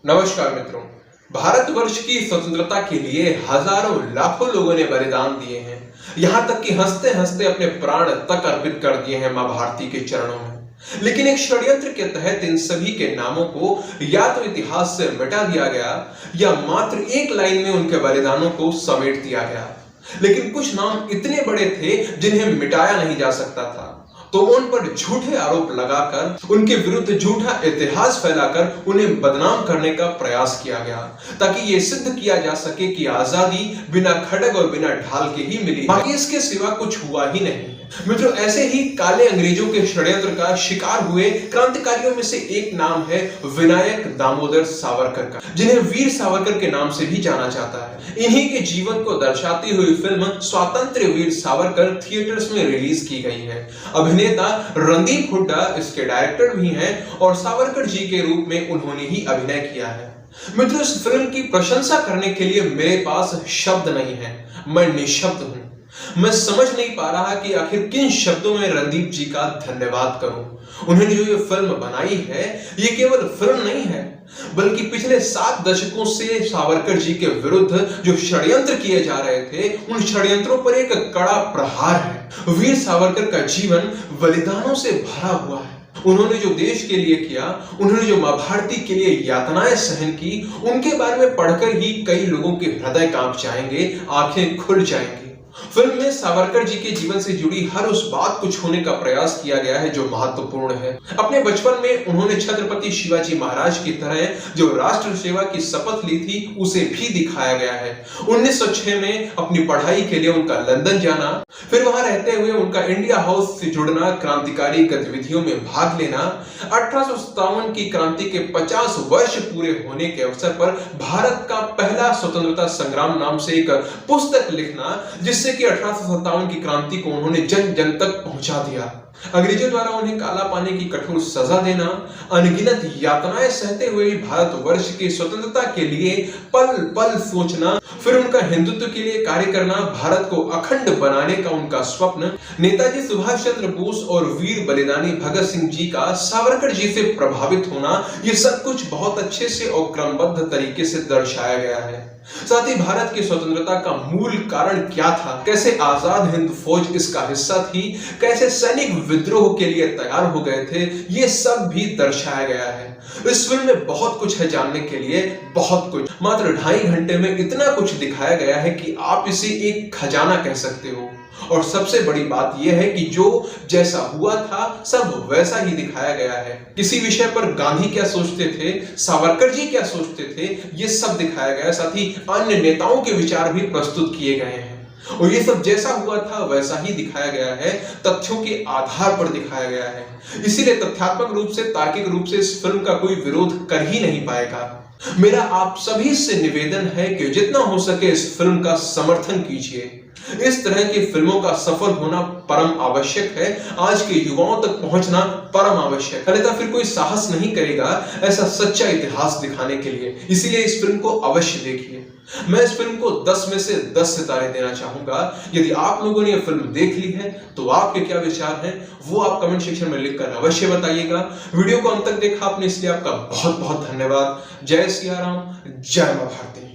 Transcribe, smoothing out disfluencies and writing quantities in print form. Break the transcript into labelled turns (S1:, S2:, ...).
S1: नमस्कार मित्रों। भारतवर्ष की स्वतंत्रता के लिए हजारों लाखों लोगों ने बलिदान दिए हैं। यहाँ तक कि हंसते हंसते अपने प्राण तक अर्पित कर दिए हैं मां भारती के चरणों में। लेकिन एक षड्यंत्र के तहत इन सभी के नामों को या तो इतिहास से मिटा दिया गया या मात्र एक लाइन में उनके बलिदानों को समेट दिया गया। लेकिन कुछ नाम इतने बड़े थे जिन्हें मिटाया नहीं जा सकता था, तो उन पर झूठे आरोप लगाकर उनके विरुद्ध झूठा इतिहास फैलाकर उन्हें बदनाम करने का प्रयास किया गया, ताकि ये सिद्ध किया जा सके कि आजादी बिना खड़ग और बिना ढाल के ही मिली, बाकी इसके सिवा कुछ हुआ ही नहीं। मित्रों, ऐसे ही काले अंग्रेजों के षड्यंत्र का शिकार हुए क्रांतिकारियों में से एक नाम है विनायक दामोदर सावरकर का, जिन्हें वीर सावरकर के नाम से भी जाना जाता है। इन्हीं के जीवन को दर्शाती हुई फिल्म स्वातंत्र्य वीर सावरकर थिएटर्स में रिलीज की गई है। अभिनेता रणदीप हुड्डा इसके डायरेक्टर भी हैं और सावरकर जी के रूप में उन्होंने ही अभिनय किया है। मित्रों, इस फिल्म की प्रशंसा करने के लिए मेरे पास शब्द नहीं है, मैं निशब्द हूं। मैं समझ नहीं पा रहा कि आखिर किन शब्दों में रणदीप जी का धन्यवाद करूं। उन्होंने जो ये फिल्म बनाई है, ये केवल फिल्म नहीं है, बल्कि पिछले 7 दशकों से सावरकर जी के विरुद्ध जो षड्यंत्र किए जा रहे थे, उन षड्यंत्रों पर एक कड़ा प्रहार है। वीर सावरकर का जीवन बलिदानों से भरा हुआ है। उन्होंने जो देश के लिए किया, उन्होंने जो मां भारती के लिए यातनाएं सहन की, उनके बारे में पढ़कर ही कई लोगों के हृदय कांप जाएंगे, आंखें खुल जाएंगी। फिल्म में सावरकर जी के जीवन से जुड़ी हर उस बात को छूने का प्रयास किया गया है जो महत्वपूर्ण है। अपने बचपन में उन्होंने छत्रपति शिवाजी महाराज की तरह जो राष्ट्र सेवा की शपथ ली थी, उसे भी दिखाया गया है। 1906 में अपनी पढ़ाई के लिए उनका लंदन जाना, फिर वहां रहते हुए उनका इंडिया हाउस से जुड़ना, क्रांतिकारी गतिविधियों में भाग लेना, 1857 की क्रांति के 50 वर्ष पूरे होने के अवसर पर भारत का पहला स्वतंत्रता संग्राम नाम से एक पुस्तक लिखना, जिससे कि 1857 की क्रांति को उन्होंने जन जन तक पहुंचा दिया। अंग्रेजों द्वारा उन्हें काला पानी की कठोर सजा देना, अनगिनत यातनाएं सहते हुए भारतवर्ष की स्वतंत्रता के लिए पल पल सोचना, फिर उनका हिंदुत्व के लिए कार्य करना, भारत को अखंड बनाने का उनका स्वप्न, नेताजी सुभाष चंद्र बोस और वीर बलिदानी भगत सिंह जी का सावरकर जी से प्रभावित होना, ये सब कुछ बहुत अच्छे से और क्रमबद्ध तरीके से दर्शाया गया है। साथ ही भारत की स्वतंत्रता का मूल कारण क्या था, कैसे आजाद हिंद फौज इसका हिस्सा थी, कैसे सैनिक विद्रोह के लिए तैयार हो गए थे, ये सब भी दर्शाया गया है। इस फिल्म में बहुत कुछ है जानने के लिए, बहुत कुछ। मात्र 2.5 घंटे में इतना कुछ दिखाया गया है कि आप इसे एक खजाना कह सकते हो। और सबसे बड़ी बात यह है कि जो जैसा हुआ था सब वैसा ही दिखाया गया है। किसी विषय पर गांधी क्या सोचते थे, सावरकर जी क्या सोचते थे, ये सब दिखाया गया है। साथ ही अन्य नेताओं के विचार भी प्रस्तुत किए गए हैं और ये सब जैसा हुआ था वैसा ही दिखाया गया है, तथ्यों के आधार पर दिखाया गया है। इसीलिए तथ्यात्मक रूप से, तार्किक रूप से इस फिल्म का कोई विरोध कर ही नहीं पाएगा। मेरा आप सभी से निवेदन है कि जितना हो सके इस फिल्म का समर्थन कीजिए। इस तरह की फिल्मों का सफल होना परम आवश्यक है, आज के युवाओं तक पहुंचना परम आवश्यक है, अन्यथा फिर कोई साहस नहीं करेगा ऐसा सच्चा इतिहास दिखाने के लिए। इसीलिए इस फिल्म को अवश्य देखिए। मैं इस फिल्म को 10 में से 10 सितारे देना चाहूंगा। यदि आप लोगों ने यह फिल्म देख ली है तो आपके क्या विचार हैं वो आप कमेंट सेक्शन में लिखकर अवश्य बताइएगा। वीडियो को अंत तक देखा आपने, इसलिए आपका बहुत बहुत धन्यवाद। जय सिया राम, जय मां भारती।